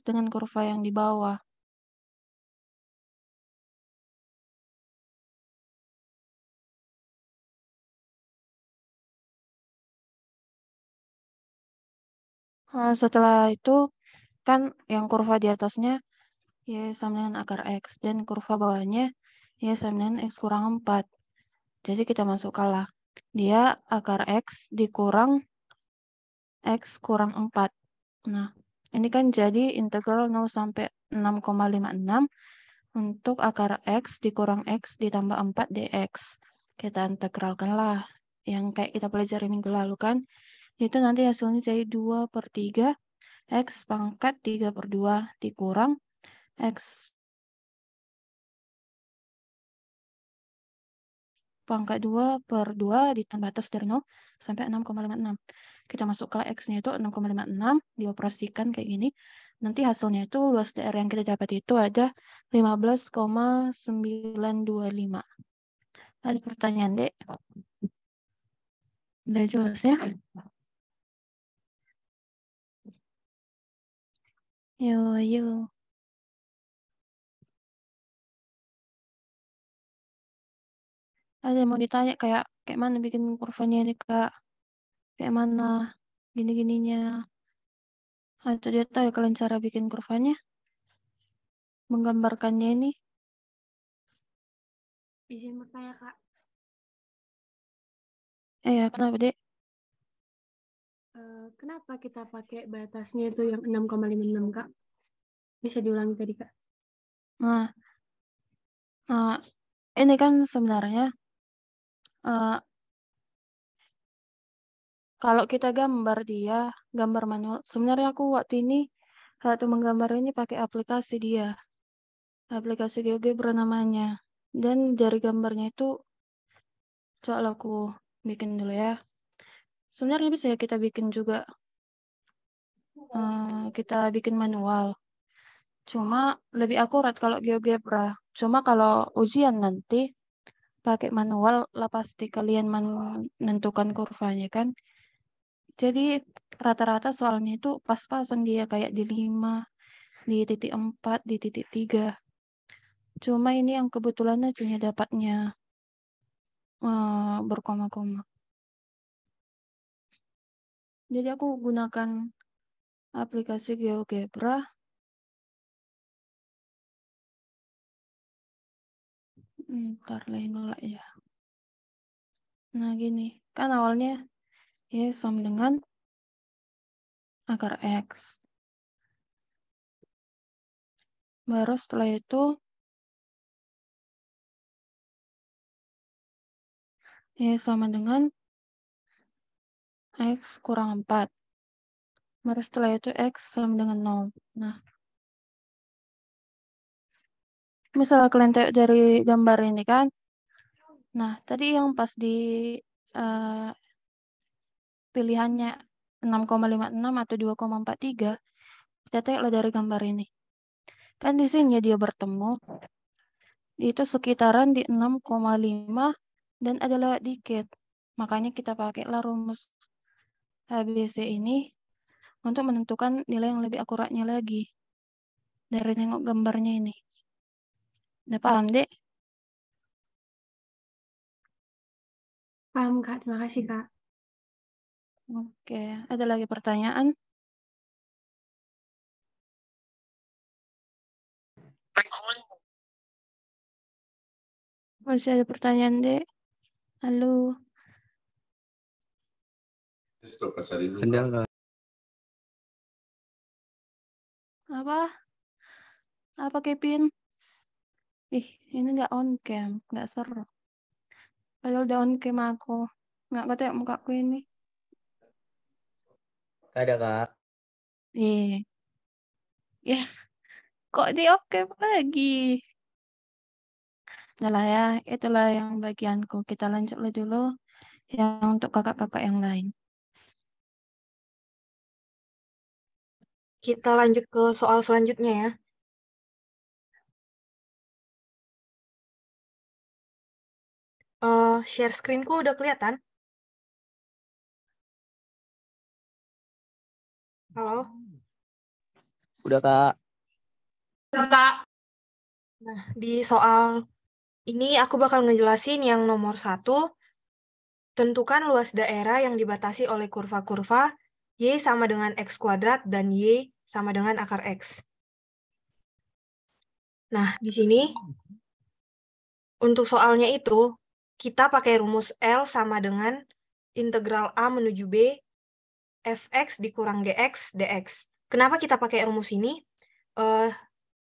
dengan kurva yang di bawah. Setelah itu kan yang kurva di atasnya y sama dengan akar X dan kurva bawahnya y sama dengan X kurang 4. Jadi kita masukkanlah dia akar X dikurang X kurang 4. Nah, ini kan jadi integral 0 sampai 6,56 untuk akar X dikurang X ditambah 4 dx. Kita integralkanlah yang kayak kita pelajari minggu lalu kan. Itu nanti hasilnya jadi 2/3 X pangkat 3/2 dikurang X pangkat 2/2 ditambah atas dari 0 sampai 6,56. Kita masukkan X-nya itu 6,56, dioperasikan kayak gini. Nanti hasilnya itu luas daerah yang kita dapat itu ada 15,925. Ada pertanyaan, Dek? Udah jelas ya? Yuk. Ada yang mau ditanya kayak mana bikin kurvanya ini, Kak? Kayak mana gini-gininya? Atau dia tahu ya kalian cara bikin kurvanya? Menggambarkannya ini? Izin bertanya, Kak. Ya, kenapa, Dek? Kenapa kita pakai batasnya itu yang 6,56, Kak? Bisa diulangi tadi, Kak? Nah, ini kan sebenarnya kalau kita gambar gambar manual. Sebenarnya aku waktu menggambar ini pakai aplikasi dia. Aplikasi GeoGebra namanya. Dan dari gambarnya itu, coba aku bikin dulu ya. Sebenarnya bisa ya kita bikin juga. Kita bikin manual. Cuma lebih akurat kalau GeoGebra. Cuma kalau ujian nanti pakai manual lah pasti kalian menentukan kurvanya kan. Jadi rata-rata soalnya itu pas-pasan dia kayak di 5, di titik 4, di titik 3. Cuma ini yang kebetulan aja dapatnya berkoma-koma. Jadi aku gunakan aplikasi GeoGebra. Ntar lah ya. Nah gini, kan awalnya ya sama dengan akar X. Baru setelah itu ya sama dengan X kurang 4. Baru setelah itu X sama dengan 0. Nah, misalnya kalian tengok dari gambar ini kan. Nah, tadi yang pas di pilihannya 6,56 atau 2,43, kita tengoklah dari gambar ini. Kan di sini dia bertemu. Itu sekitaran di 6,5 dan ada lewat dikit. Makanya kita pakailah rumus ABC ini untuk menentukan nilai yang lebih akuratnya lagi dari nengok gambarnya ini. Udah paham, Dek? Paham, Kak. Terima kasih, Kak. Oke, ada lagi pertanyaan? Masih ada pertanyaan, Dek? Halo? Ada nggak? Apa, Kevin? Ini nggak on cam, nggak seru. Padahal udah on cam aku. Nggak ketemu mukaku ini. Ada, Kak. Ya, kok di off cam lagi? Udah lah ya, itulah yang bagianku. Kita lanjutlah dulu yang untuk kakak-kakak yang lain. Kita lanjut ke soal selanjutnya ya. Share screen-ku udah kelihatan? Halo? Udah, Kak. Nah, di soal ini aku bakal ngejelasin yang nomor 1. Tentukan luas daerah yang dibatasi oleh kurva-kurva Y sama dengan X kuadrat dan Y sama dengan akar X. Nah, di sini untuk soalnya itu, kita pakai rumus L sama dengan integral A menuju B, fx dikurang gx dx. Kenapa kita pakai rumus ini?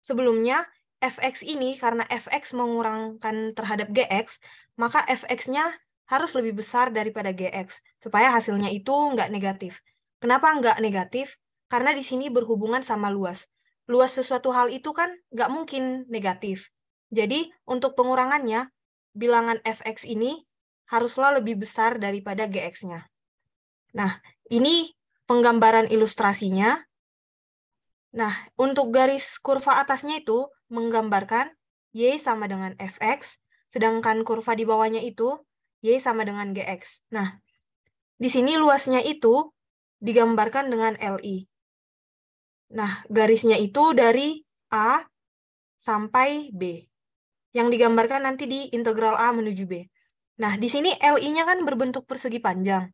Sebelumnya, fx ini karena fx mengurangkan terhadap gx, maka fx-nya harus lebih besar daripada gx, supaya hasilnya itu nggak negatif. Kenapa nggak negatif? Karena di sini berhubungan sama luas. Luas sesuatu hal itu kan nggak mungkin negatif. Jadi, untuk pengurangannya, bilangan fx ini haruslah lebih besar daripada gx-nya. Nah, ini penggambaran ilustrasinya. Nah, untuk garis kurva atasnya itu menggambarkan Y sama dengan fx, sedangkan kurva di bawahnya itu Y sama dengan gx. Nah, di sini luasnya itu digambarkan dengan LI. Nah, garisnya itu dari A sampai B. Yang digambarkan nanti di integral A menuju B. Nah, di sini LI-nya kan berbentuk persegi panjang.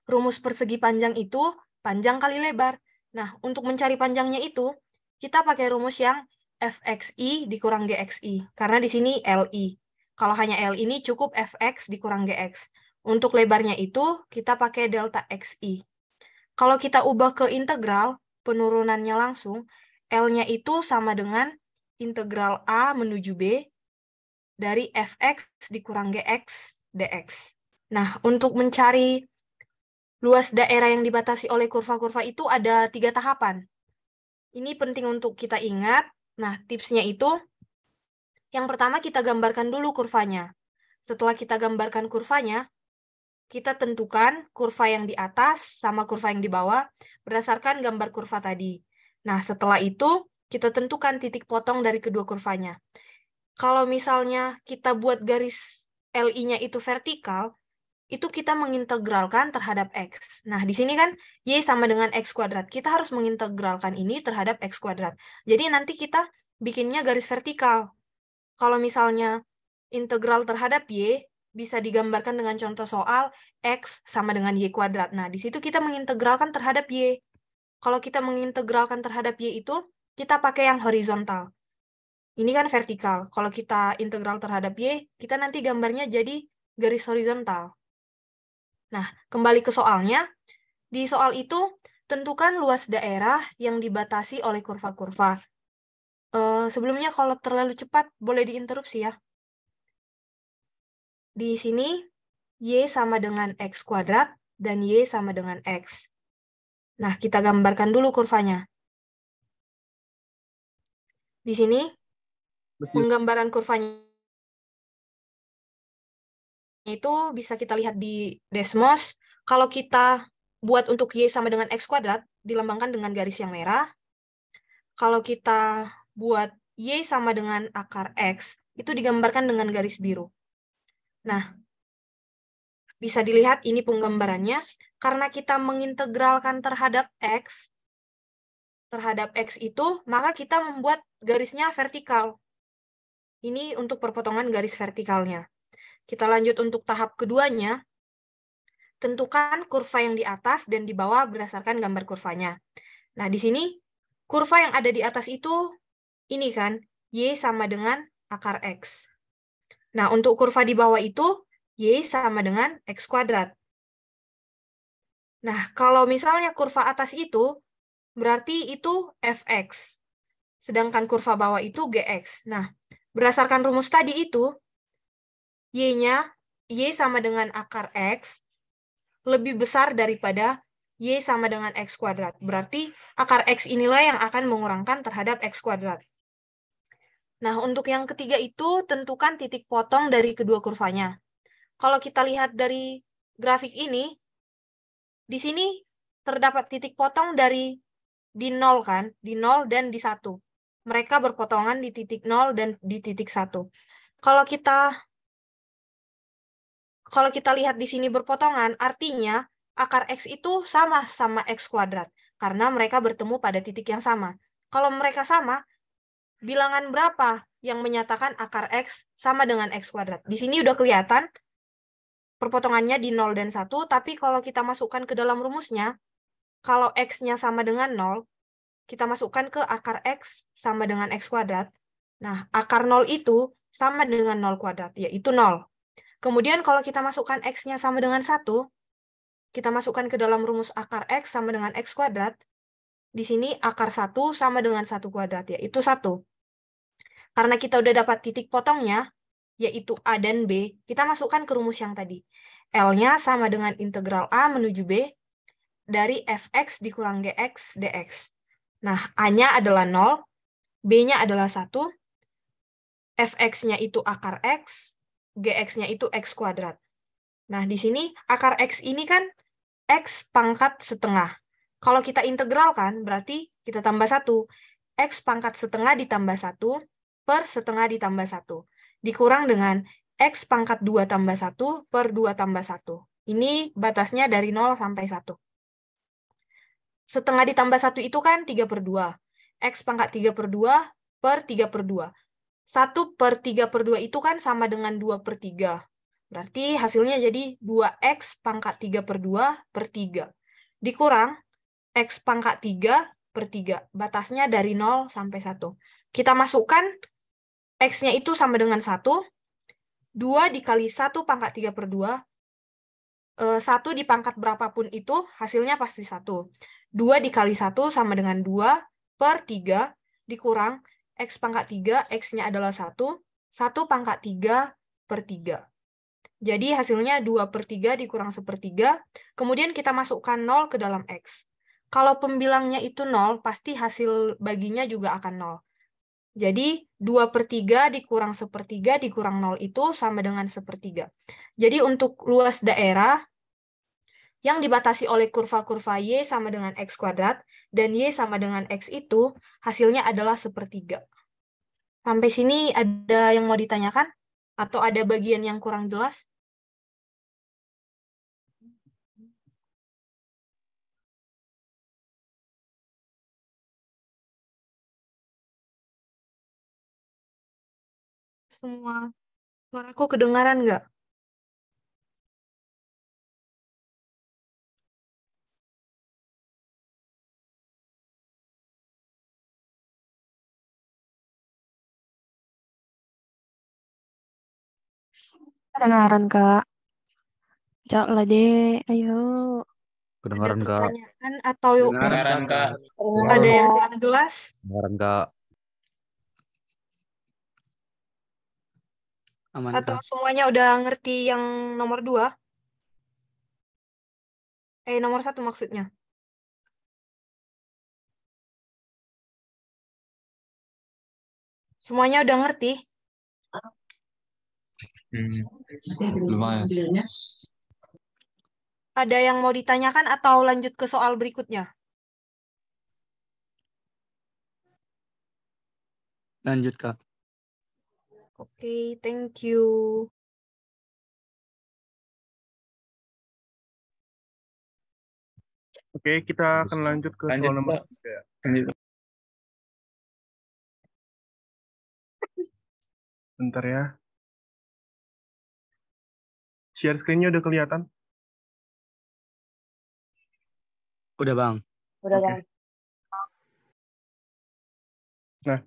Rumus persegi panjang itu panjang kali lebar. Nah, untuk mencari panjangnya itu, kita pakai rumus yang fxi dikurang gxi. Karena di sini LI. Kalau hanya L ini cukup fx dikurang gx. Untuk lebarnya itu, kita pakai delta xi. Kalau kita ubah ke integral, penurunannya langsung, L-nya itu sama dengan integral A menuju B dari fx dikurang gx dx. Nah, untuk mencari luas daerah yang dibatasi oleh kurva-kurva itu ada 3 tahapan. Ini penting untuk kita ingat. Nah, tipsnya itu, yang pertama kita gambarkan dulu kurvanya. Setelah kita gambarkan kurvanya, kita tentukan kurva yang di atas sama kurva yang di bawah berdasarkan gambar kurva tadi. Nah, setelah itu, kita tentukan titik potong dari kedua kurvanya. Kalau misalnya kita buat garis LI-nya itu vertikal, itu kita mengintegralkan terhadap X. Nah, di sini kan Y sama dengan X kuadrat. Kita harus mengintegralkan ini terhadap X kuadrat. Jadi nanti kita bikinnya garis vertikal. Kalau misalnya integral terhadap Y, bisa digambarkan dengan contoh soal X sama dengan Y kuadrat. Nah, di situ kita mengintegralkan terhadap Y. Kalau kita mengintegralkan terhadap Y itu, kita pakai yang horizontal. Ini kan vertikal. Kalau kita integral terhadap Y, kita nanti gambarnya jadi garis horizontal. Nah, kembali ke soalnya. Di soal itu, tentukan luas daerah yang dibatasi oleh kurva-kurva. Sebelumnya, kalau terlalu cepat, boleh diinterupsi ya. Di sini, Y sama dengan X kuadrat, dan Y sama dengan X. Nah, kita gambarkan dulu kurvanya. Di sini, penggambaran kurvanya itu bisa kita lihat di Desmos. Kalau kita buat untuk Y sama dengan X kuadrat, dilambangkan dengan garis yang merah. Kalau kita buat Y sama dengan akar X, itu digambarkan dengan garis biru. Nah, bisa dilihat ini penggambarannya. Karena kita mengintegralkan terhadap X itu, maka kita membuat garisnya vertikal. Ini untuk perpotongan garis vertikalnya. Kita lanjut untuk tahap keduanya. Tentukan kurva yang di atas dan di bawah berdasarkan gambar kurvanya. Nah, di sini kurva yang ada di atas itu ini kan, Y sama dengan akar X. Nah, untuk kurva di bawah itu Y sama dengan X kuadrat. Nah, kalau misalnya kurva atas itu, berarti itu fx. Sedangkan kurva bawah itu gx. Nah, berdasarkan rumus tadi itu, Y-nya, Y sama dengan akar X, lebih besar daripada Y sama dengan X kuadrat. Berarti akar X inilah yang akan mengurangkan terhadap X kuadrat. Nah, untuk yang ketiga itu, tentukan titik potong dari kedua kurvanya. Kalau kita lihat dari grafik ini, di sini terdapat titik potong di 0 kan, di 0 dan di 1. Mereka berpotongan di titik 0 dan di titik 1. Kalau kita lihat di sini berpotongan, artinya akar X itu sama X kuadrat. karena mereka bertemu pada titik yang sama. Kalau mereka sama, bilangan berapa yang menyatakan akar X sama dengan X kuadrat? Di sini udah kelihatan perpotongannya di 0 dan 1, tapi kalau kita masukkan ke dalam rumusnya, kalau X-nya sama dengan 0, kita masukkan ke akar X sama dengan X kuadrat. Nah, akar 0 itu sama dengan 0 kuadrat, yaitu 0. Kemudian kalau kita masukkan X-nya sama dengan 1, kita masukkan ke dalam rumus akar X sama dengan X kuadrat. Di sini akar 1 sama dengan 1 kuadrat, yaitu 1. Karena kita udah dapat titik potongnya, yaitu A dan B, kita masukkan ke rumus yang tadi. L-nya sama dengan integral A menuju B dari fx dikurang gx dx. Nah, A-nya adalah 0, B-nya adalah 1, fx-nya itu akar X, gx-nya itu X kuadrat. Nah, di sini akar X ini kan X pangkat setengah. Kalau kita integralkan, berarti kita tambah 1. X pangkat setengah ditambah 1 per setengah ditambah 1. Dikurang dengan X pangkat 2 tambah 1 per 2 tambah 1. Ini batasnya dari 0 sampai 1. Setengah ditambah 1 itu kan 3 per 2. X pangkat 3 per 2 per 3 per 2. 1 per 3 per 2 itu kan sama dengan 2 per 3. Berarti hasilnya jadi 2X pangkat 3 per 2 per 3. Dikurang X pangkat 3 per 3. Batasnya dari 0 sampai 1. Kita masukkan X-nya itu sama dengan 1. 2 dikali 1 pangkat 3 per 2. 1 dipangkat berapapun itu, hasilnya pasti 1. 2 dikali 1 sama dengan 2 per 3. Dikurang X pangkat 3, X-nya adalah 1. 1 pangkat 3 per 3. Jadi hasilnya 2 per 3 dikurang 1/3. Kemudian kita masukkan 0 ke dalam X. Kalau pembilangnya itu 0, pasti hasil baginya juga akan 0. Jadi 2 per 3 dikurang 1/3 dikurang 0 itu sama dengan 1/3. Jadi untuk luas daerah yang dibatasi oleh kurva-kurva Y sama dengan X kuadrat dan Y sama dengan X itu hasilnya adalah 1/3. Sampai sini ada yang mau ditanyakan? Atau ada bagian yang kurang jelas? Semua suaraku kedengaran nggak? Kedengaran, Kak. Jawab lah deh, ayo. Ada Kedengaran, Kak. pertanyaan atau Kedengaran, Kak. ada yang kurang jelas? Kedengaran, Kak. Aman, Atau Kak. semuanya udah ngerti yang nomor 2? Nomor 1 maksudnya. Semuanya udah ngerti? Lumayan. Ada yang mau ditanyakan atau lanjut ke soal berikutnya? Lanjut, Kak. Oke, thank you. Oke, kita akan lanjut ke soal nomor 3. Bentar ya. Share screen-nya udah kelihatan? Udah, Bang. Udah, Oke. Bang. Nah,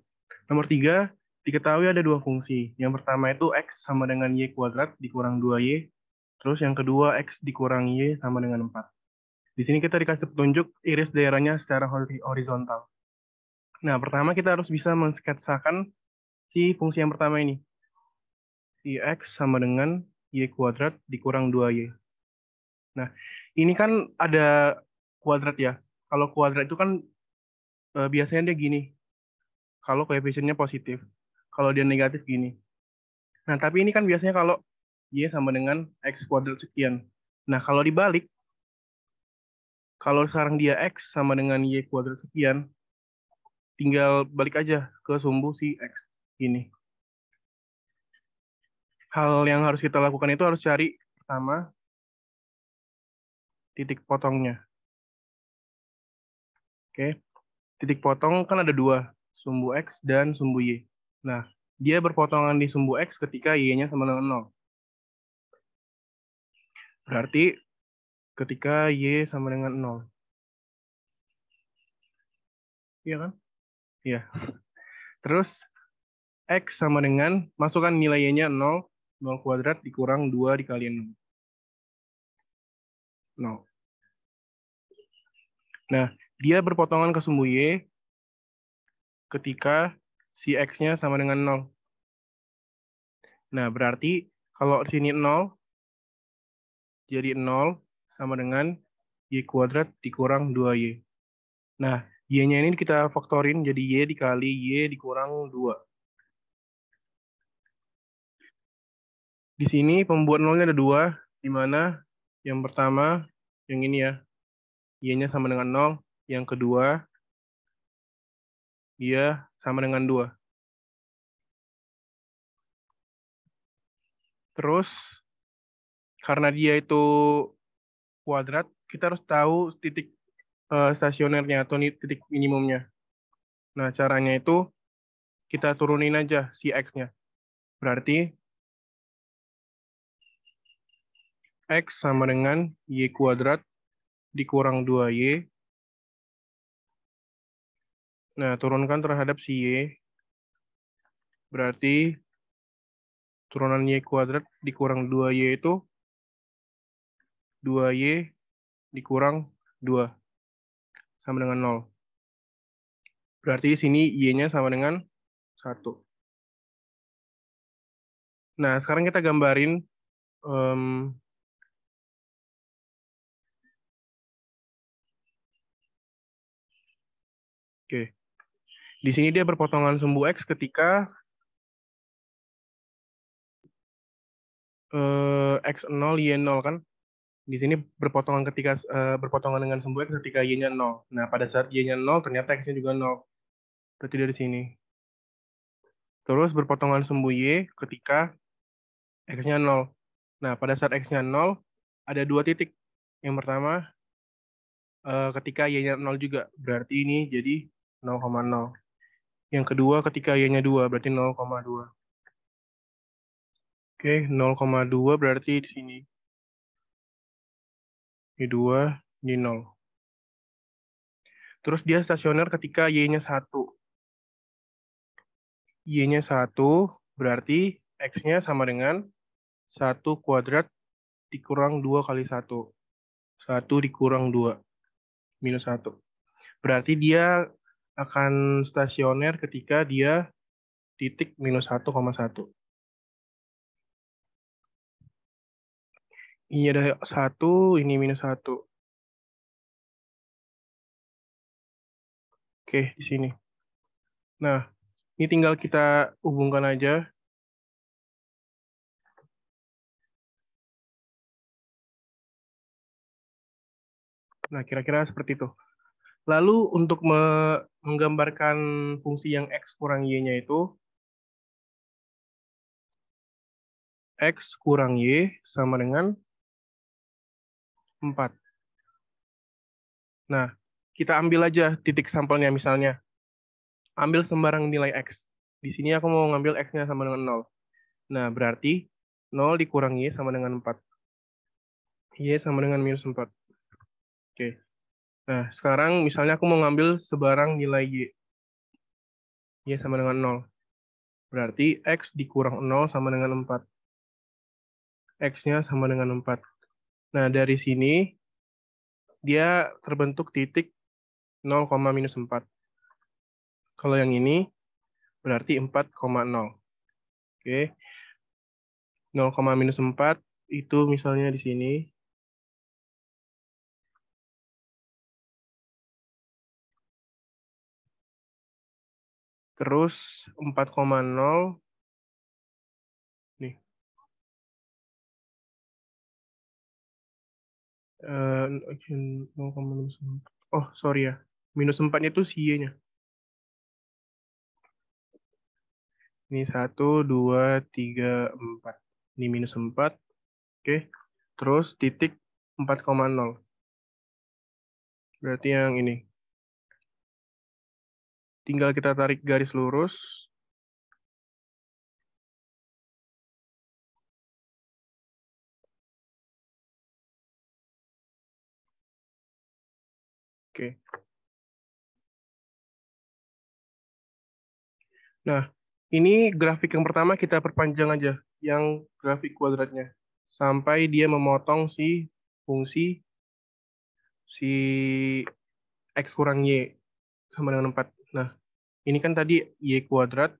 nomor 3, diketahui ada dua fungsi. Yang pertama itu X sama dengan Y kuadrat dikurang 2Y. Terus yang kedua X dikurang Y sama dengan 4. Di sini kita dikasih petunjuk iris daerahnya secara horizontal. Nah, pertama kita harus bisa mensketsakan si fungsi yang pertama ini. Si X sama dengan Y kuadrat dikurang 2Y. Nah, ini kan ada kuadrat ya. Kalau kuadrat itu kan biasanya dia gini. Kalau koefisiennya positif. Kalau dia negatif gini. Nah, tapi ini kan biasanya kalau Y sama dengan X kuadrat sekian. Nah, kalau dibalik, kalau sekarang dia X sama dengan Y kuadrat sekian, tinggal balik aja ke sumbu si X. Ini. Hal yang harus kita lakukan itu harus cari pertama titik potongnya. Oke. Titik potong kan ada dua, sumbu X dan sumbu Y. Nah, dia berpotongan di sumbu X ketika Y-nya sama dengan 0. Berarti ketika Y sama dengan 0. Iya kan? Iya. Terus X sama dengan, masukkan nilai Y-nya 0, 0 kuadrat dikurang 2 dikali 6. 0. Nah, dia berpotongan ke sumbu Y ketika si X-nya sama dengan 0. Nah, berarti kalau sini 0, jadi 0 sama dengan Y kuadrat dikurang 2Y. Nah, Y-nya ini kita faktorin jadi Y dikali Y dikurang 2. Di sini pembuat 0-nya ada 2, di mana yang pertama, yang ini ya, Y-nya sama dengan 0. Yang kedua, dia sama dengan 2. Terus, karena dia itu kuadrat, kita harus tahu titik stasionernya atau titik minimumnya. Nah, caranya itu kita turunin aja si X-nya. Berarti X sama dengan Y kuadrat dikurang 2Y. Nah, turunkan terhadap si Y. Berarti turunan Y kuadrat dikurang 2Y itu 2Y dikurang 2. Sama dengan 0. Berarti sini Y-nya sama dengan 1. Nah, sekarang kita gambarin oke. Di sini dia berpotongan sumbu X ketika X0, Y0 kan? Di sini berpotongan ketika berpotongan dengan sumbu X ketika Y-nya 0. Nah, pada saat Y-nya 0, ternyata X-nya juga 0. Berarti dari sini. Terus berpotongan sumbu Y ketika X-nya 0. Nah, pada saat X-nya 0, ada dua titik. Yang pertama, ketika Y-nya 0 juga. Berarti ini jadi 0,0. Yang kedua, ketika Y-nya 2, berarti 0,2. Oke, 0,2 berarti di sini. Ini 2, ini 0. Terus dia stasioner ketika Y-nya 1. Y-nya 1, berarti X-nya sama dengan 1 kuadrat dikurang 2 kali 1. 1 dikurang 2. Minus 1. Berarti dia akan stasioner ketika dia titik minus 1,1. Ini ada 1, ini minus 1. Oke, di sini. Nah, ini tinggal kita hubungkan aja. Nah, kira-kira seperti itu. Lalu untuk menggambarkan fungsi yang X kurang Y-nya itu, X kurang Y sama dengan 4. Nah, kita ambil aja titik sampelnya misalnya. Ambil sembarang nilai X. Di sini aku mau ngambil X-nya sama dengan 0. Nah, berarti 0 dikurang Y sama dengan 4. Y sama dengan minus 4. Oke. Nah, sekarang misalnya aku mau ngambil sebarang nilai Y. Y sama dengan 0. Berarti X dikurang 0 sama dengan 4. X-nya sama dengan 4. Nah, dari sini dia terbentuk titik 0, minus 4. Kalau yang ini berarti 4,0. Oke. 0, minus 4 itu misalnya di sini. Terus 4,0 nih. 0, minus 4. Oh, sorry ya. Minus 4 itu si Y-nya. Ini 1, 2, 3, 4. Ini minus 4. Oke. Terus titik 4,0. Berarti yang ini. tinggal kita tarik garis lurus. Oke. Nah, ini grafik yang pertama kita perpanjang aja, yang grafik kuadratnya. Sampai dia memotong si fungsi si X kurang Y sama dengan 4. Nah, ini kan tadi Y kuadrat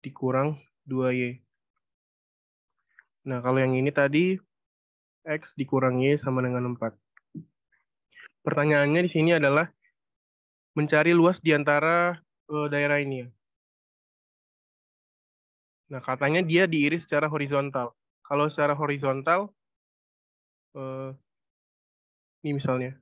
dikurang 2Y. Nah, kalau yang ini tadi X dikurang Y sama dengan 4. Pertanyaannya di sini adalah mencari luas di antara daerah ini. Nah, katanya dia diiris secara horizontal. Kalau secara horizontal, ini misalnya.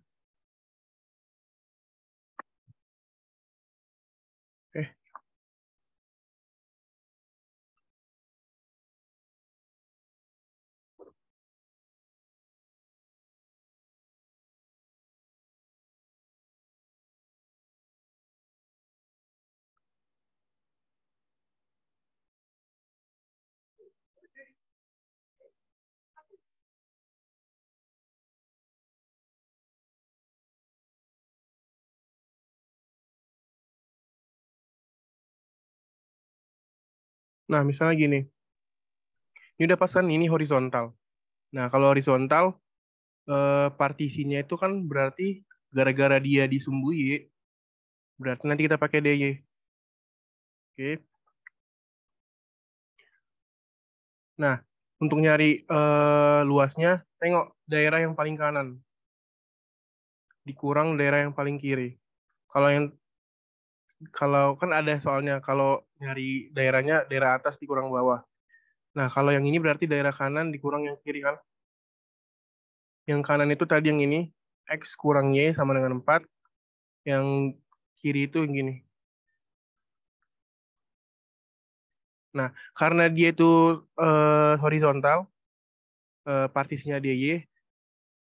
Nah, misalnya gini. Ini udah pas kan ini horizontal. Nah, kalau horizontal, partisinya itu kan berarti gara-gara dia di sumbu Y, berarti nanti kita pakai DY. Oke. Nah, untuk nyari luasnya, tengok daerah yang paling kanan. Dikurang daerah yang paling kiri. Kalau kan ada soalnya, kalau nyari daerahnya, daerah atas dikurang bawah. Nah, kalau yang ini berarti daerah kanan dikurang yang kiri kan? Yang kanan itu tadi yang ini, X kurang Y sama dengan 4. Yang kiri itu yang gini. Nah, karena dia itu horizontal, partisinya DY,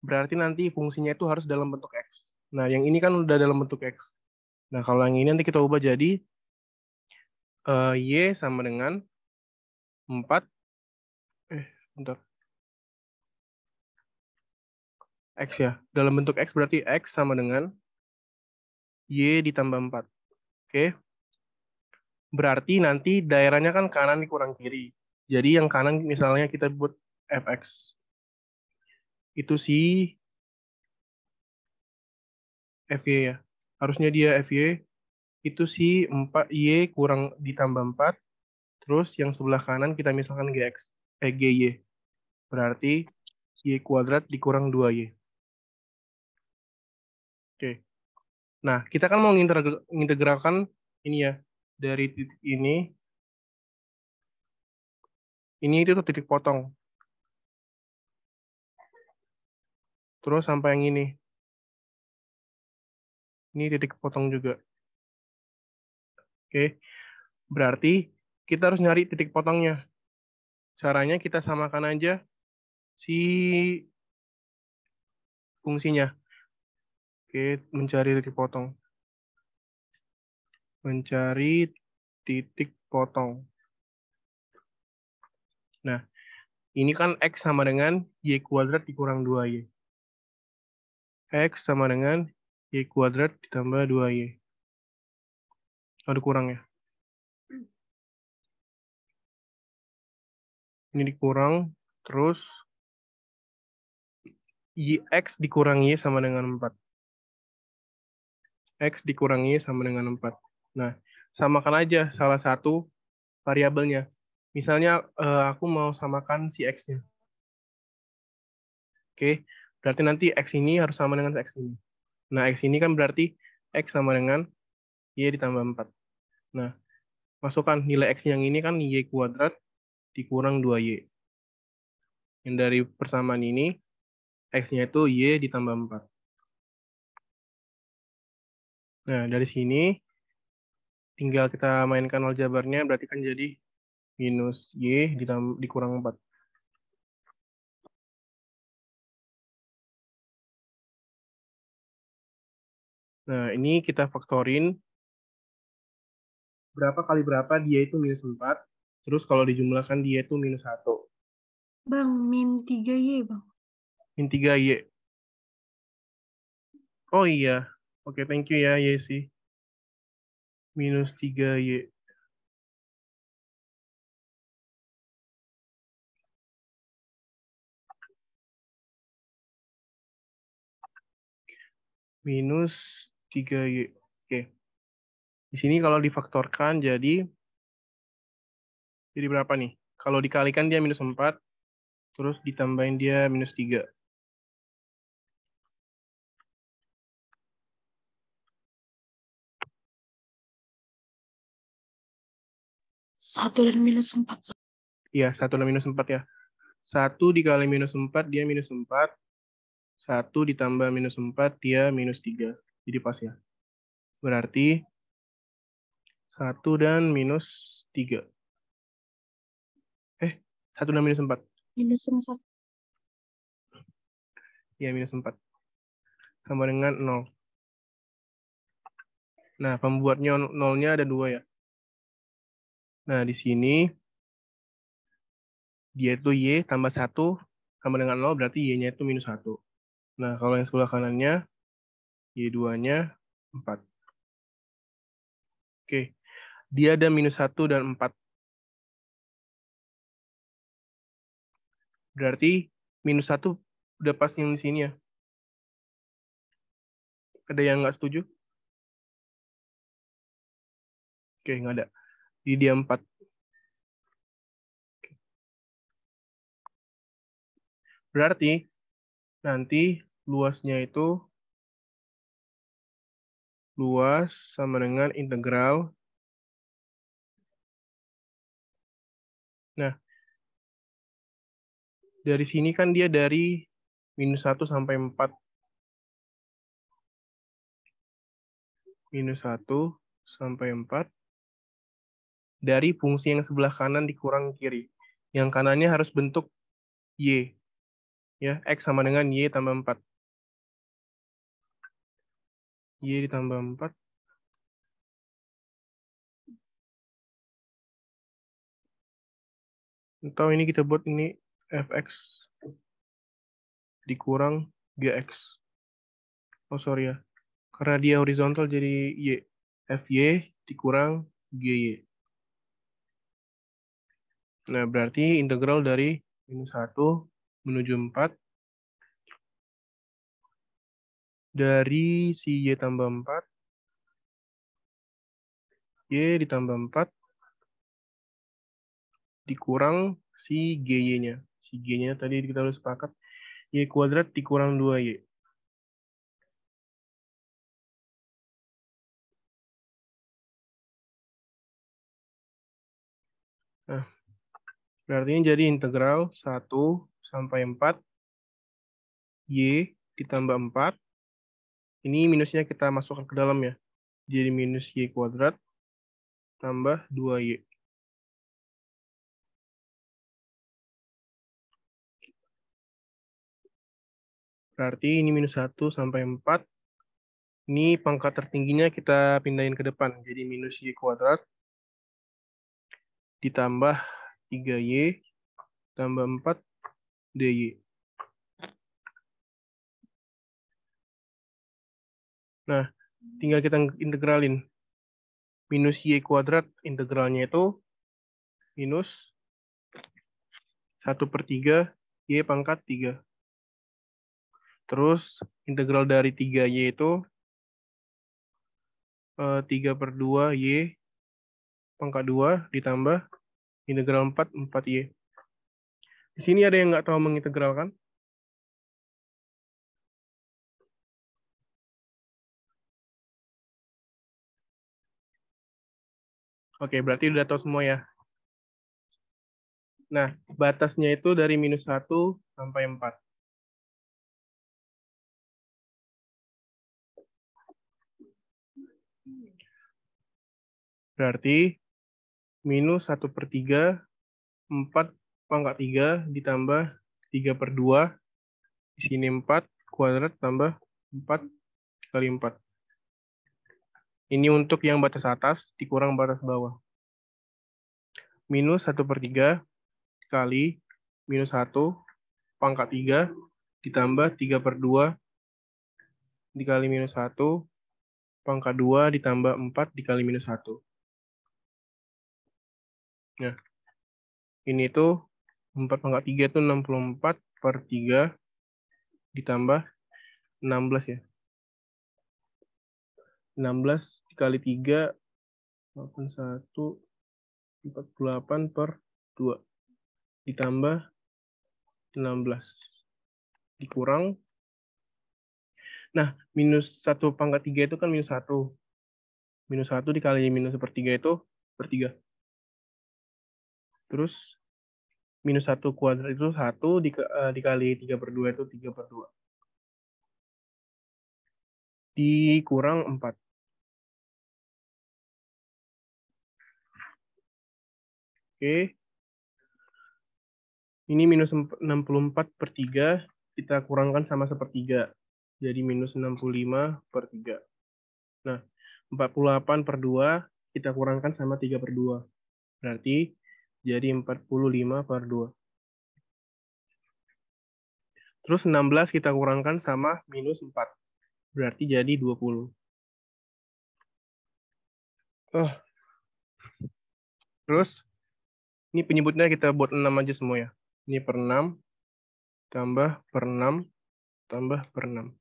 berarti nanti fungsinya itu harus dalam bentuk X. Nah, yang ini kan udah dalam bentuk X. Nah, kalau yang ini nanti kita ubah jadi Y sama dengan 4. Bentar. X ya. Dalam bentuk X berarti X sama dengan Y ditambah 4. Oke. Berarti nanti daerahnya kan kanan dikurang kiri. Jadi yang kanan misalnya kita buat Fx. Itu si Fy ya. Harusnya dia Fy itu si 4Y kurang ditambah 4. Terus yang sebelah kanan kita misalkan GY. Berarti Y kuadrat dikurang 2Y. Oke. Nah, kita kan mau mengintegralkan ini ya. Dari titik ini itu titik potong. Terus sampai yang ini. Ini titik potong juga. Oke. Berarti kita harus nyari titik potongnya. Caranya kita samakan aja si fungsinya. Oke, mencari titik potong. Mencari titik potong. Nah, ini kan X sama dengan Y kuadrat dikurang 2Y. X sama dengan Y kuadrat ditambah 2Y. Ada kurang ya. Ini dikurang, terus X dikurang Y sama dengan 4. X dikurang Y sama dengan 4. Nah, samakan aja salah satu variabelnya. Misalnya aku mau samakan si X-nya. Oke, berarti nanti X ini harus sama dengan X ini. Nah, X ini kan berarti X sama dengan Y ditambah 4. Nah, masukkan nilai X yang ini kan Y kuadrat dikurang 2Y. Yang dari persamaan ini, X-nya itu Y ditambah 4. Nah, dari sini, tinggal kita mainkan aljabarnya, berarti kan jadi minus Y dikurang 4. Nah, ini kita faktorin. berapa kali berapa dia itu minus 4. Terus kalau dijumlahkan dia itu minus 1. Bang, min 3Y, Bang. Min 3Y. Oh iya. Oke, thank you ya, Yesi. Minus 3Y. Minus 3Y. Oke. Di sini kalau difaktorkan jadi berapa nih? Kalau dikalikan dia minus 4, terus ditambahin dia minus 3. Satu dan minus 4. Iya, 1 dan minus 4 ya. 1 dikali minus 4, dia minus 4. 1 ditambah minus 4, dia minus 3. Jadi pas ya. Berarti 1 dan minus 3. 1 dan minus 4. Minus 4. Ya, minus 4. Sama dengan 0. Nah, pembuatnya 0-nya ada 2 ya. Nah, di sini dia itu Y tambah 1 sama dengan 0, berarti Y-nya itu minus 1. Nah, kalau yang sebelah kanannya, Y2-nya 4. Oke, dia ada minus 1 dan 4. Berarti minus 1 udah pas yang di sini ya. Ada yang nggak setuju? Oke, nggak ada. Jadi dia 4. Berarti nanti luasnya itu luas sama dengan integral. Nah, dari sini kan dia dari minus 1 sampai 4. Minus 1 sampai 4. Dari fungsi yang sebelah kanan dikurang kiri. Yang kanannya harus bentuk Y. Ya, X sama dengan Y tambah 4. Y ditambah 4. Atau ini kita buat ini Fx dikurang Gx. Oh, sorry ya. Karena dia horizontal jadi Y. Fy dikurang Gy. Nah, berarti integral dari minus 1 menuju 4 dari si Y tambah 4, Y ditambah 4, dikurang si Gy-nya. Si G-nya tadi kita udah sepakat, Y kuadrat dikurang 2Y. Nah, berarti ini jadi integral 1 sampai 4, Y ditambah 4. Ini minusnya kita masukkan ke dalam ya. Jadi minus Y kuadrat tambah 2Y. Berarti ini minus 1 sampai 4. Ini pangkat tertingginya kita pindahin ke depan. Jadi minus Y kuadrat ditambah 3Y tambah 4 DY. Nah, tinggal kita integralin. Minus Y kuadrat integralnya itu minus 1/3 Y pangkat 3. Terus integral dari 3Y itu 3/2 Y pangkat 2 ditambah integral 4Y. Di sini ada yang nggak tahu mengintegralkan? Oke, berarti udah tahu semua ya. Nah, batasnya itu dari minus 1 sampai 4. Berarti minus 1/3, 4 pangkat 3 ditambah 3/2. Di sini 4 kuadrat tambah 4 kali 4. Ini untuk yang batas atas dikurang batas bawah. Minus 1/3 kali minus 1 pangkat 3 ditambah 3/2 dikali minus 1 pangkat 2 ditambah 4 dikali minus 1. Nah, ini tuh 4/3 itu 64/3 ditambah 16 ya. 16 dikali 3, 81, 48/2 ditambah 16 dikurang. Nah, minus 1/3 itu kan minus 1. Minus 1 dikali minus 1/3 itu per 3. Terus minus 1 kuadrat itu 1 dikali 3/2 itu 3/2. Dikurang 4. Oke. Ini minus 64/3 kita kurangkan sama 1/3. Jadi minus 65/3. Nah, 48/2 kita kurangkan sama 3/2. Berarti jadi 45/2. Terus 16 kita kurangkan sama minus 4. Berarti jadi 20. Terus, ini penyebutnya kita buat 6 aja semua ya. Ini per 6, tambah per 6, tambah per 6.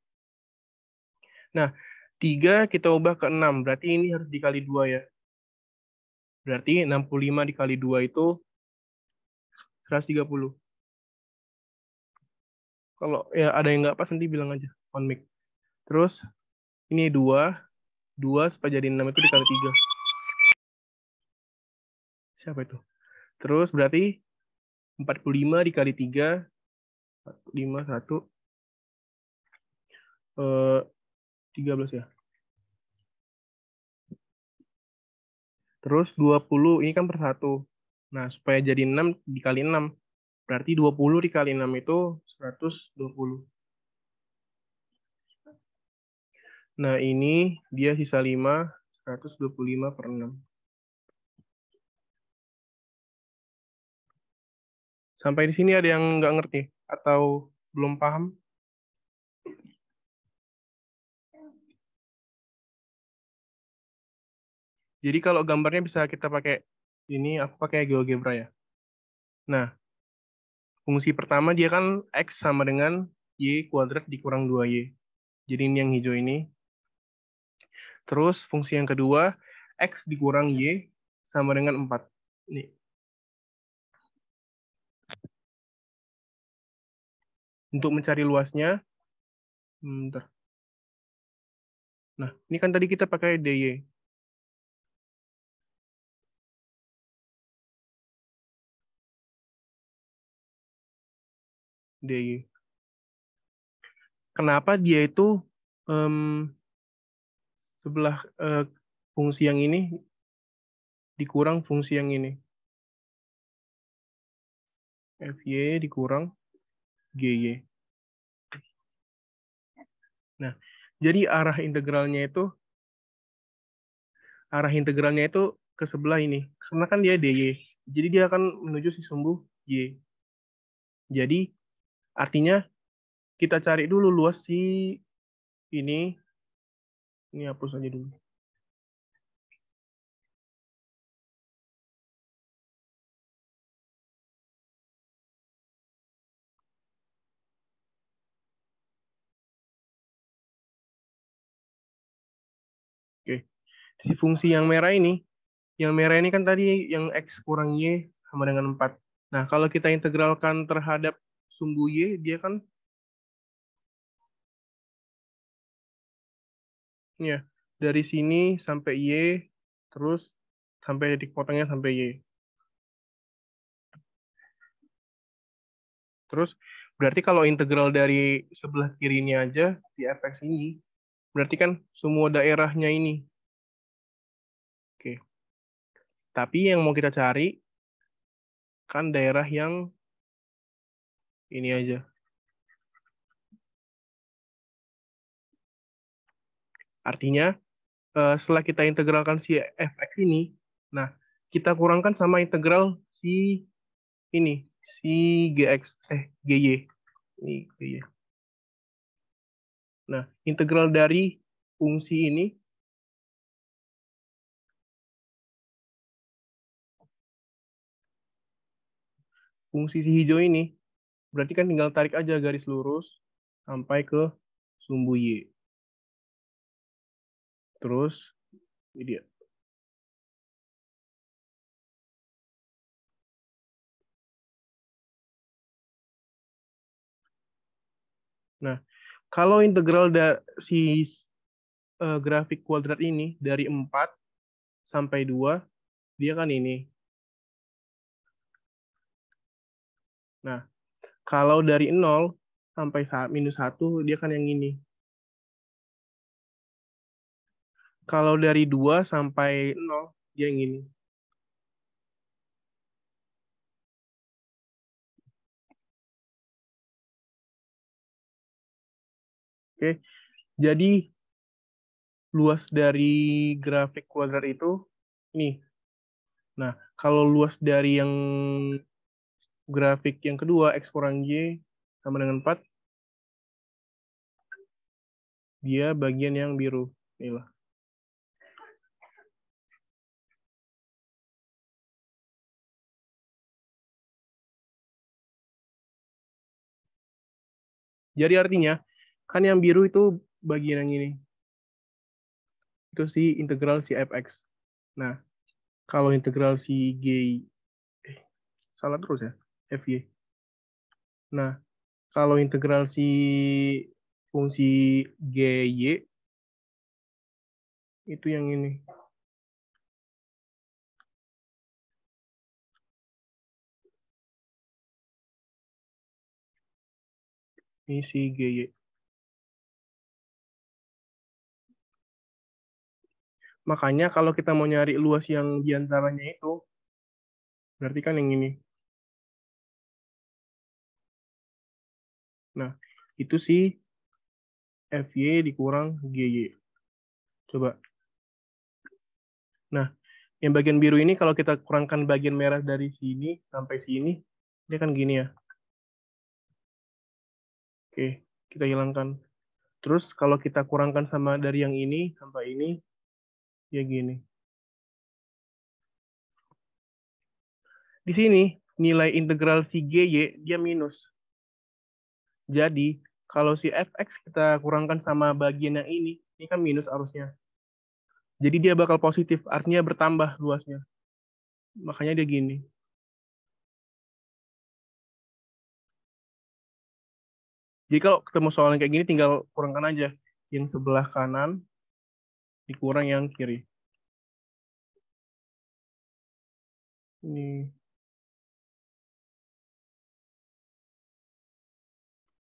Nah, 3 kita ubah ke 6. Berarti ini harus dikali 2 ya. Berarti 65 dikali 2 itu 130. Kalau ya ada yang nggak pas nanti bilang aja on mic. Terus ini 2 supaya jadi 6 itu dikali 3. Siapa itu? Terus berarti 45 dikali 3, 45, 1, 13 ya. Terus 20, ini kan per 1. Nah, supaya jadi 6 dikali 6. Berarti 20 dikali 6 itu 120. Nah, ini dia sisa 5, 125/6. Sampai di sini ada yang nggak ngerti atau belum paham? Jadi kalau gambarnya bisa kita pakai ini, aku pakai GeoGebra ya. Nah, fungsi pertama dia kan X sama dengan Y kuadrat dikurang 2Y. Jadi ini yang hijau ini. Terus fungsi yang kedua, X dikurang Y sama dengan 4. Ini. Untuk mencari luasnya, bentar. Nah, ini kan tadi kita pakai DY. DY. Kenapa dia itu sebelah fungsi yang ini dikurang fungsi yang ini? FY dikurang GY. Nah, jadi arah integralnya itu ke sebelah ini. Karena kan dia DY. Jadi dia akan menuju si sumbu Y. Jadi artinya kita cari dulu luas si ini. Ini hapus aja dulu. Oke. Si fungsi yang merah ini kan tadi yang X kurang Y sama dengan 4. Nah, kalau kita integralkan terhadap sumbu Y, dia kan ya dari sini sampai Y, terus sampai titik potongnya sampai Y. Terus berarti kalau integral dari sebelah kirinya aja di fx ini, berarti kan semua daerahnya ini. Oke. Tapi yang mau kita cari kan daerah yang ini aja. Artinya setelah kita integralkan si fx ini, nah kita kurangkan sama integral si ini, si gx, gy. Ini gy. Nah, integral dari fungsi ini fungsi si hijau ini, berarti kan tinggal tarik aja garis lurus sampai ke sumbu Y. Terus, ini dia. Nah, kalau integral si grafik kuadrat ini dari 4 sampai 2, dia kan ini. Nah, kalau dari 0 sampai -1, dia kan yang ini. Kalau dari 2 sampai 0, dia yang ini. Oke, jadi luas dari grafik kuadrat itu ini. Nah, kalau luas dari yang grafik yang kedua, X kurang Y sama dengan 4, dia bagian yang biru. Inilah. Jadi artinya, kan yang biru itu bagian yang ini. Itu si integral si fx. Nah, kalau integral si salah terus ya, fy. Nah, kalau integral si fungsi gy, itu yang ini. Ini si gy. Makanya kalau kita mau nyari luas yang diantaranya itu, berarti kan yang ini. Nah, itu si fy dikurang gy. Coba. Nah, yang bagian biru ini kalau kita kurangkan bagian merah dari sini sampai sini, dia kan gini ya. Oke, kita hilangkan. Terus kalau kita kurangkan sama dari yang ini sampai ini, ya gini. Di sini, nilai integral si gy, dia minus. Jadi, kalau si fx kita kurangkan sama bagian yang ini kan minus arusnya. Jadi dia bakal positif, artinya bertambah luasnya. Makanya dia gini. Jadi kalau ketemu soal yang kayak gini, tinggal kurangkan aja. Yang sebelah kanan dikurang yang kiri. Ini.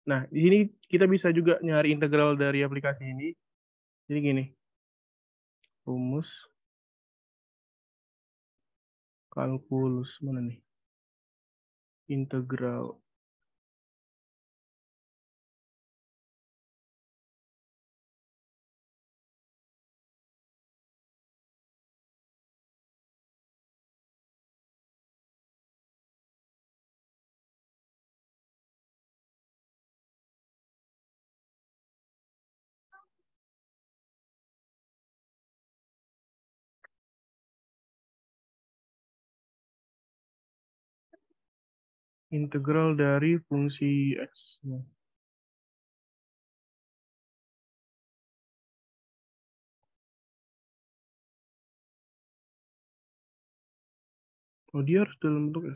Nah, di sini kita bisa juga nyari integral dari aplikasi ini. Jadi gini. Rumus kalkulus mana nih? Integral. Integral dari fungsi x. Oh, dia harus dalam bentuk S.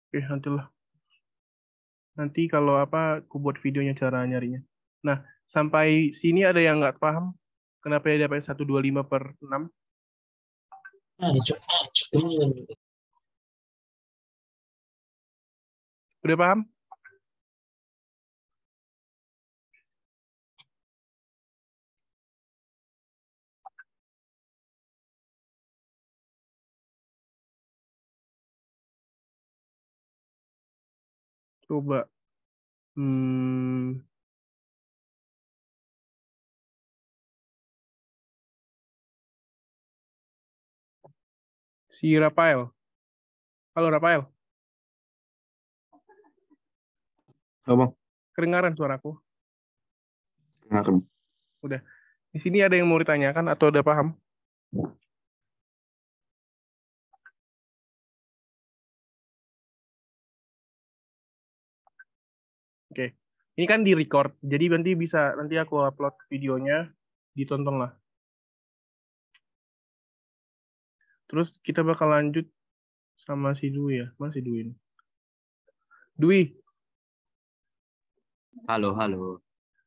Oke, nantilah. Nanti kalau apa, aku buat videonya cara nyarinya. Nah, sampai sini ada yang nggak paham kenapa dia dapat 125/6? Udah paham? Coba. Si Rafael. Halo Rafael, Apa? kedengaran suaraku? Dengarkan. Udah. Di sini ada yang mau ditanyakan atau udah paham? Oke. Ini kan di record, jadi nanti aku upload videonya, ditonton lah. Terus kita bakal lanjut sama si Dwi ya. Mana si Dwi ini? Dwi, Halo.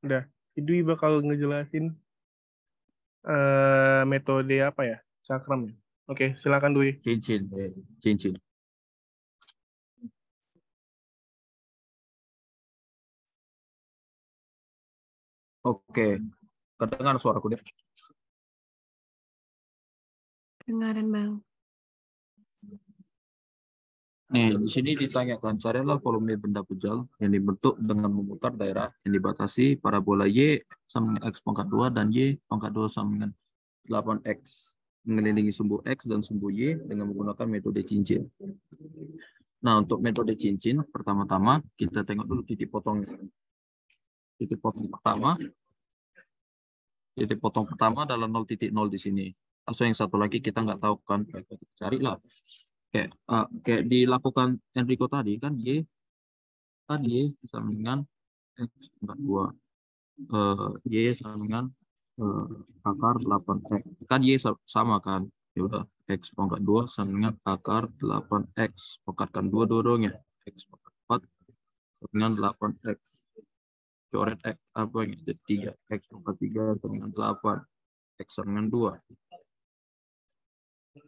udah. Si Dwi bakal ngejelasin metode apa ya? Cakram ya. Oke, silakan Dwi. Cincin. Oke. Kedengar suaraku deh. Dengaran Bang. Nih, di sini ditanyakan carilah volume benda pujal yang dibentuk dengan memutar daerah yang dibatasi parabola Y sama dengan X pangkat 2 dan Y pangkat 2 sama dengan 8X mengelilingi sumbu X dan sumbu Y dengan menggunakan metode cincin. Nah, untuk metode cincin, pertama-tama kita tengok dulu titik potong. Titik potong pertama adalah 0.0 di sini. Atau yang satu lagi kita nggak tahu kan, carilah. Kayak dilakukan Enrico tadi kan, Y sama dengan X pangkat 2. Y sama dengan akar 8X. Kan Y sama kan? Ya udah, X pangkat 2 sama dengan akar 8X. Pangkatkan dua-duanya. X pangkat 4 dengan 8X. Coret X apa ini? Jadi 3. X pangkat 3 sama dengan 8. X sama dengan 2.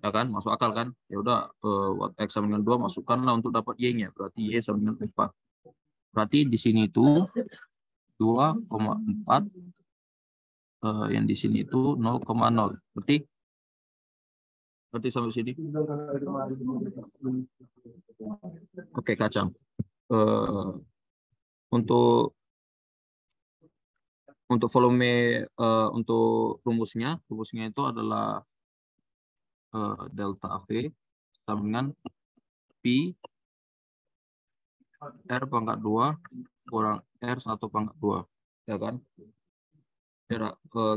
Ya kan? Masuk akal kan? Ya udah, X sama dengan 2 masukkanlah untuk dapat Y-nya. Berarti Y sama dengan 4. Berarti di sini itu 2,4. Yang di sini itu 0,0. Berarti sampai sini. Oke, kacang. Untuk volume, untuk rumusnya itu adalah delta V sama dengan Pi R pangkat 2 kurang R 1 pangkat 2. Ya kan?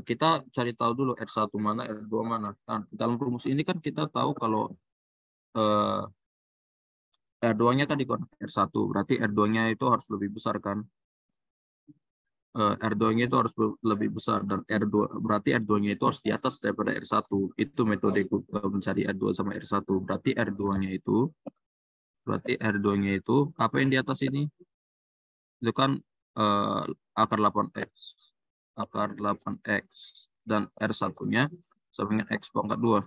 Kita cari tahu dulu R1 mana, R2 mana. Nah, dalam rumus ini kan kita tahu kalau R2-nya kan dikurangi R1, berarti R2-nya itu harus lebih besar kan. R2-nya itu harus lebih besar, dan R2 berarti R2-nya itu harus di atas daripada R1. Itu metode mencari R2 sama R1. Berarti R2-nya itu apa yang di atas ini? Itu kan akar 8X. Akar 8X dan R1-nya sama dengan X pangkat 2.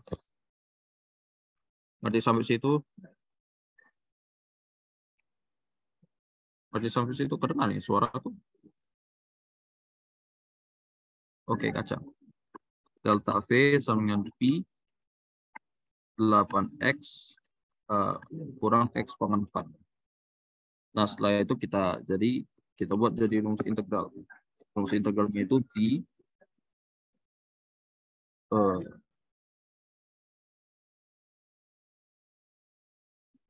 Berarti sampai situ kedengar nih suara tuh. Oke, kacang. Delta V sama dengan Pi 8X kurang X pangkat 4. Nah, setelah itu kita buat jadi rumus integral. Rumus integralnya itu Pi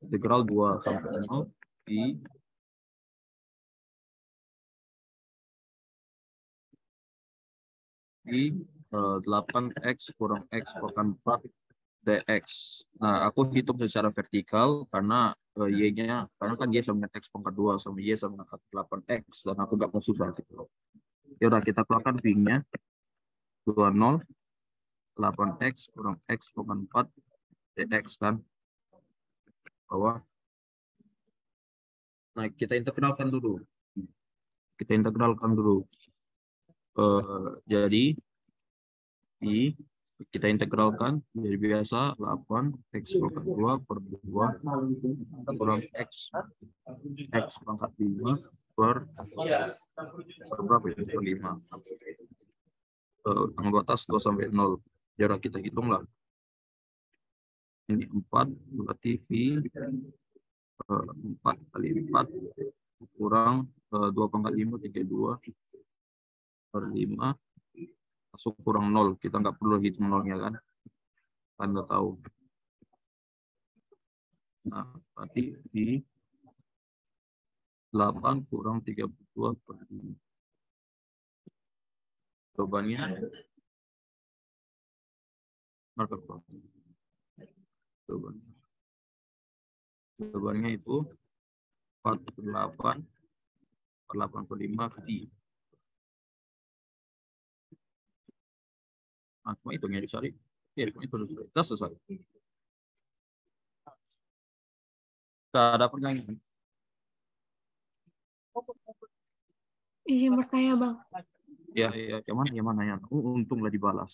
integral 2 sampai 0 Pi di 8X kurang X pangkat 4 dx. Nah, aku hitung secara vertikal karena Y-nya, karena kan Y sama dengan X pangkat 2 sama Y sama dengan 8X, dan aku nggak mau susah gitu. Ya udah, kita keluarkan P-nya 20 8X kurang X pangkat 4 dx kan. Bawah. Nah, kita integralkan dulu. Jadi kita integralkan jadi biasa 8X pangkat 2 per 2 kurang X pangkat 5 per berapa ya? Per 5. Angka atas 2 sampai 0. Jarak kita hitunglah. Ini 4, berarti V 4 kali 4 kurang 2,5 32 per 5 masuk kurang 0. Kita nggak perlu hitung nolnya kan. Anda tahu. Nah, berarti di 8 kurang 32 per 5. Jawabannya marker jawabannya itu 48 per 8 per 5 di. Nah, cuma hitungnya dicari. Ya, cuma itu dicari. Sudah selesai. Tidak ada pertanyaan. Izin bertanya, Bang. Ya, yang mana ya? Untunglah dibalas.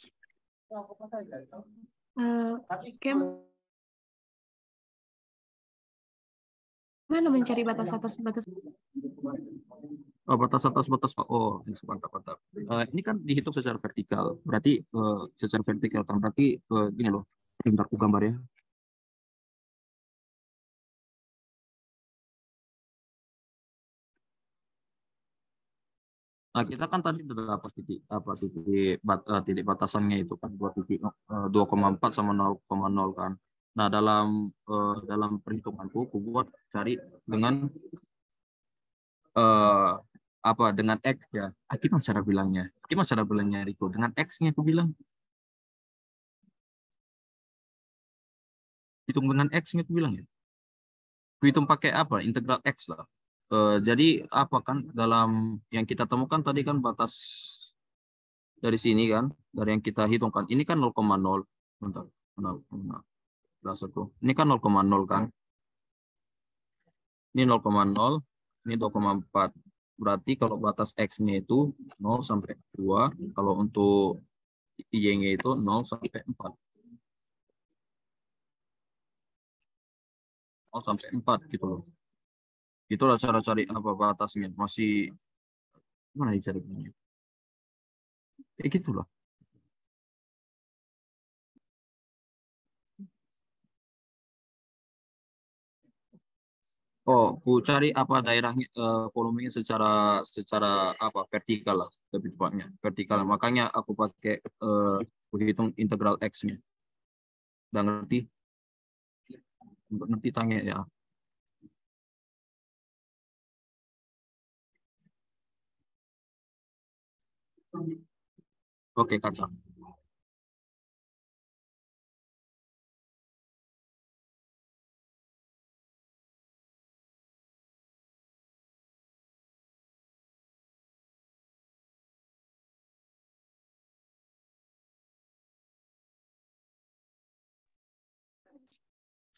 Mana mencari batas atas batas? Oh, batas atas batas. Oh, mantap. Ini kan dihitung secara vertikal. Berarti secara vertikal kan berarti gini loh. Bentar aku gambar ya. Nah, kita kan tadi sudah dapat titik batasannya itu kan 2,4 sama 0,0 kan. Nah, dalam perhitunganku aku buat cari dengan dengan X ya. Gimana cara bilangnya? Rico? Dengan X-nya aku bilang. Hitung dengan X-nya aku bilang ya. Aku hitung pakai apa? Integral X lah. Jadi apa kan dalam yang kita temukan tadi kan batas dari sini kan, dari yang kita hitungkan. Ini kan 0,0. Bentar. Ini kan 0,0 kan. Ini 0,0, ini 2,4. Berarti kalau batas X-nya itu 0 sampai 2, kalau untuk Y-nya itu 0 sampai 4. 0 sampai 4 gitu loh. Itulah cara cari apa batasnya. Masih mana dicarinya? Kayak gitu loh. Oh, aku cari apa daerahnya volumenya secara apa vertikal lah lebih tepatnya vertikal. Makanya aku pakai aku hitung integral X-nya. Udah ngerti? Untuk ngerti tanya ya. Oke, kaca.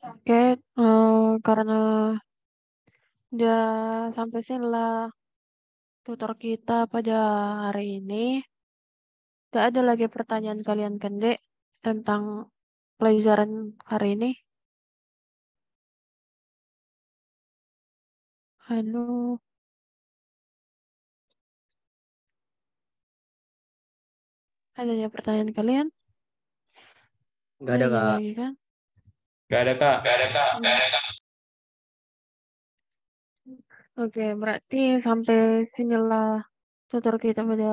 Oke, karena udah sampai sini lah tutor kita pada hari ini. Gak ada lagi pertanyaan kalian kan, Dek, tentang pelajaran hari ini? Halo, ada pertanyaan kalian? Nggak ada, Ada Kak. lagi kan? Gak ada, Kak. Oke, berarti sampai sinilah tutor kita pada